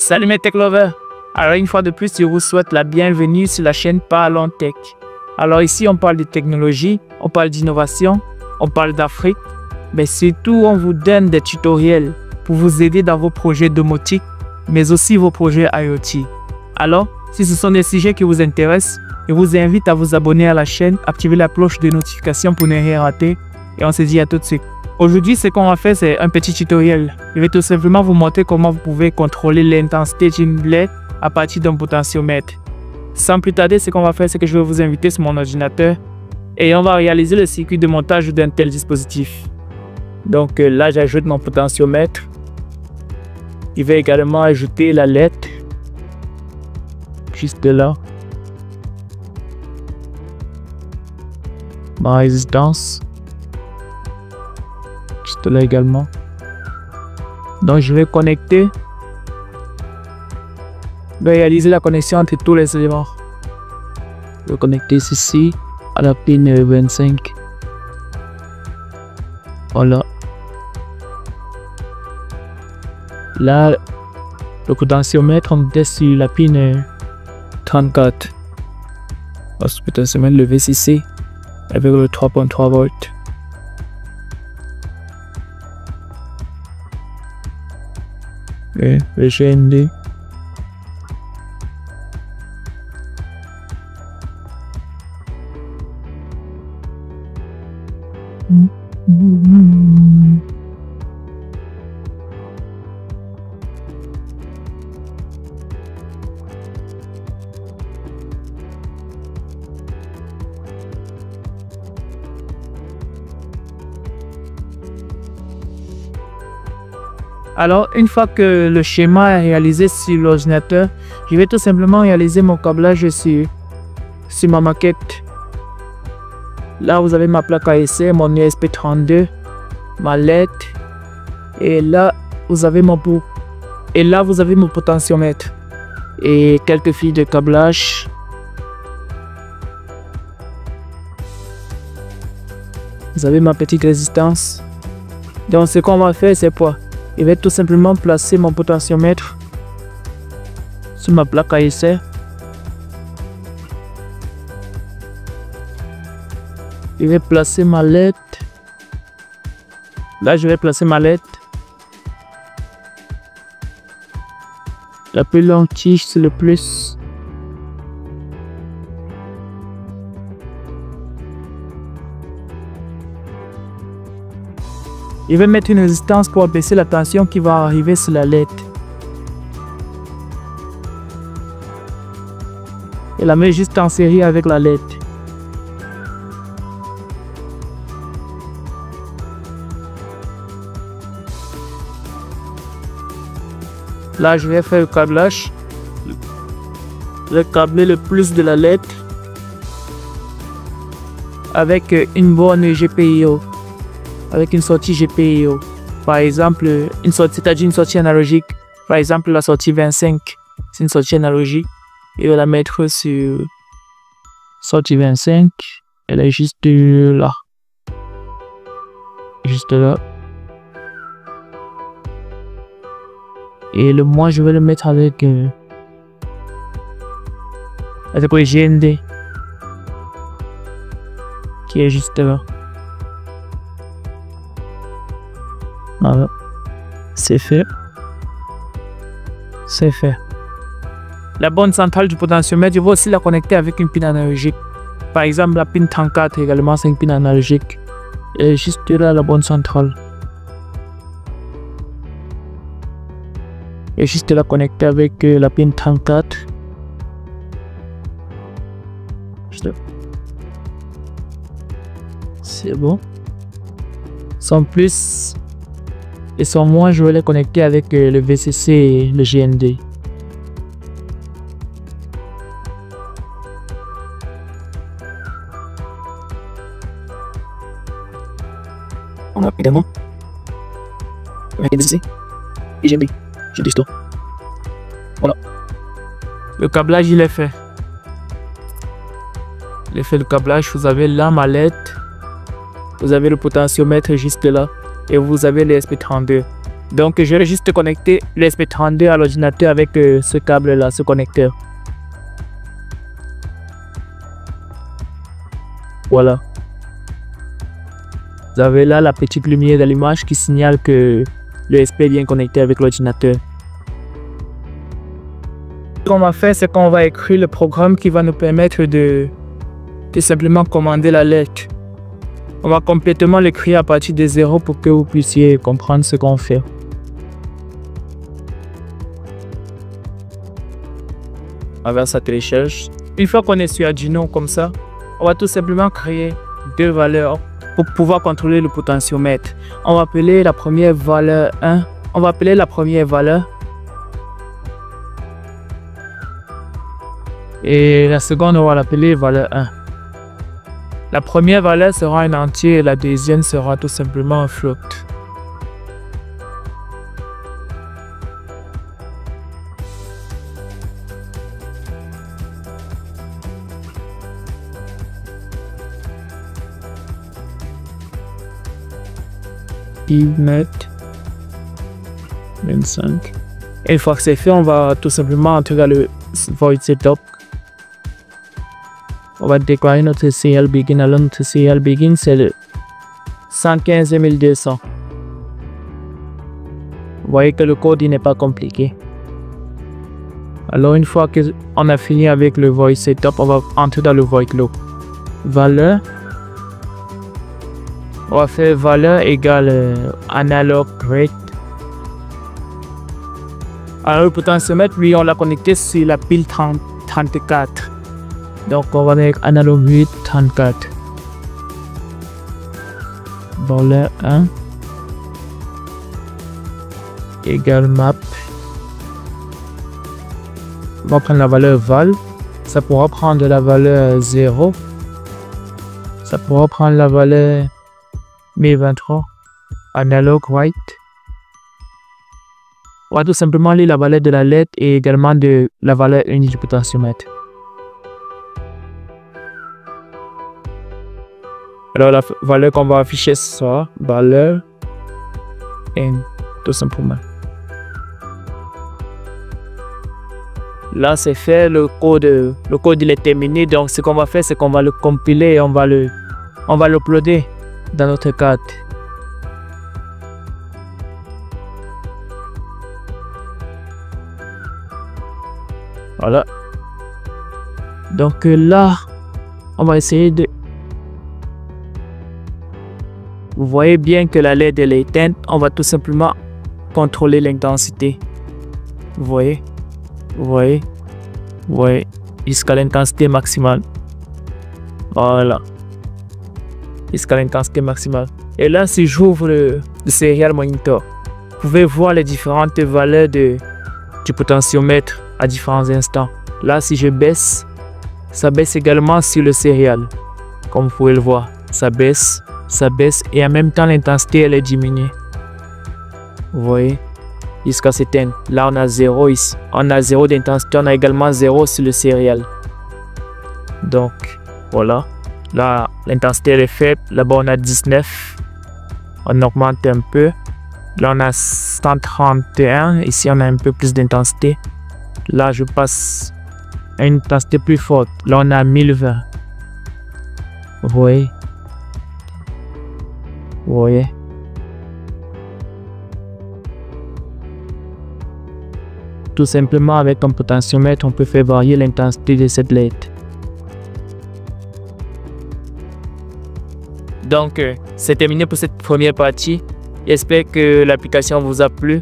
Salut mes tech lovers! Alors une fois de plus, je vous souhaite la bienvenue sur la chaîne Parlons Tech. Alors ici, on parle de technologie, on parle d'innovation, on parle d'Afrique, mais surtout, on vous donne des tutoriels pour vous aider dans vos projets domotiques, mais aussi vos projets IoT. Alors, si ce sont des sujets qui vous intéressent, je vous invite à vous abonner à la chaîne, activer la cloche de notification pour ne rien rater, et on se dit à tout de suite. Aujourd'hui, ce qu'on va faire, c'est un petit tutoriel. Je vais tout simplement vous montrer comment vous pouvez contrôler l'intensité d'une LED à partir d'un potentiomètre. Sans plus tarder, ce qu'on va faire, c'est que je vais vous inviter sur mon ordinateur et on va réaliser le circuit de montage d'un tel dispositif. Donc là, j'ajoute mon potentiomètre. Je vais également ajouter la LED juste là. Ma résistance. Juste là également. Donc je vais connecter. Je vais réaliser la connexion entre tous les éléments. Je vais connecter ceci à la pin 25. Voilà. Là, le potentiomètre on est sur la pin 34. Parce que potentiomètre le VCC avec le 3.3 volts. Et le GND. Alors, une fois que le schéma est réalisé sur l'ordinateur, je vais tout simplement réaliser mon câblage sur ma maquette. Là, vous avez ma plaque ASR, mon ESP32, ma LED, et là, vous avez mon potentiomètre et quelques fils de câblage. Vous avez ma petite résistance. Donc, ce qu'on va faire, c'est quoi? Je vais tout simplement placer mon potentiomètre sur ma plaque ASR. Je vais placer ma LED. Là, je vais placer ma LED. La plus longue tige, c'est le plus. Je vais mettre une résistance pour abaisser la tension qui va arriver sur la LED. Et la mets juste en série avec la LED. Là, je vais faire le câblage. Je vais câbler le plus de la LED avec une borne GPIO. Avec une sortie GPIO. Par exemple, c'est-à-dire une sortie analogique. Par exemple, la sortie 25, c'est une sortie analogique. Et je vais la mettre sur sortie 25. Elle est juste là. Juste là. Et le moins, je vais le mettre avec le GND. Qui est juste là. Voilà, c'est fait. C'est fait. La borne centrale du potentiomètre, je vais aussi la connecter avec une pin analogique. Par exemple, la pin 34 également, c'est une pin analogique. Et juste là, la borne centrale. Et juste la connecter avec la pin 34. C'est bon. Sans plus. Et sans moins, je vais les connecter avec le VCC et le GND. On a également VCC et GND. Je dis stop. Voilà. Le câblage, il est fait. Il est fait le câblage. Vous avez là ma LED. Vous avez le potentiomètre juste là. Et vous avez les SP32. Donc, je vais juste connecter l'ESP32 à l'ordinateur avec ce câble-là, ce connecteur. Voilà. Vous avez là la petite lumière de l'image qui signale que l'ESP est bien connecté avec l'ordinateur. Ce qu'on va faire, c'est qu'on va écrire le programme qui va nous permettre de simplement commander la lettre. On va complètement l'écrire à partir de 0 pour que vous puissiez comprendre ce qu'on fait. Avec ça télécharge. Une fois qu'on est sur Arduino comme ça, on va tout simplement créer deux valeurs pour pouvoir contrôler le potentiomètre. On va appeler la première valeur 1. On va appeler la première valeur. Et la seconde, on va l'appeler valeur 1. La première valeur sera un entier et la deuxième sera tout simplement un float. Net 25. Et une fois que c'est fait, on va tout simplement entrer dans le void setup. On va déclarer notre serial begin. Alors notre serial begin, c'est le 115 200. Vous voyez que le code n'est pas compliqué. Alors une fois qu'on a fini avec le void setup, on va entrer dans le void loop. Valeur. On va faire valeur égale analog rate. Alors le potentiomètre, lui, on l'a connecté sur la pile 34. Donc on va mettre analog rate 34. Valeur 1 égale map. On va prendre la valeur val. Ça pourra prendre la valeur 0. Ça pourra prendre la valeur 1023 analog write. On va tout simplement lire la valeur de la lettre et également de la valeur unique du potentiomètre. Alors la valeur qu'on va afficher sera valeur n, tout simplement. Là c'est fait, le code il est terminé. Donc ce qu'on va faire, c'est qu'on va le compiler et on va l'uploader dans notre carte. Voilà. Donc là, on va essayer de... Vous voyez bien que la LED elle est éteinte. On va tout simplement contrôler l'intensité. Vous voyez? Vous voyez? Vous voyez? Jusqu'à l'intensité maximale. Voilà. Jusqu'à l'intensité maximale. Et là, si j'ouvre le serial monitor, vous pouvez voir les différentes valeurs du potentiomètre à différents instants. Là, si je baisse, ça baisse également sur le serial. Comme vous pouvez le voir, ça baisse et en même temps l'intensité elle est diminuée. Vous voyez, jusqu'à s'éteindre. Là, on a 0 ici. On a 0 d'intensité, on a également 0 sur le serial. Donc, voilà. Là, l'intensité elle est faible. Là-bas, on a 19. On augmente un peu. Là, on a 131. Ici, on a un peu plus d'intensité. Là, je passe à une intensité plus forte. Là, on a 1020. Vous voyez? Vous voyez? Tout simplement, avec un potentiomètre, on peut faire varier l'intensité de cette LED. Donc, c'est terminé pour cette première partie. J'espère que l'application vous a plu.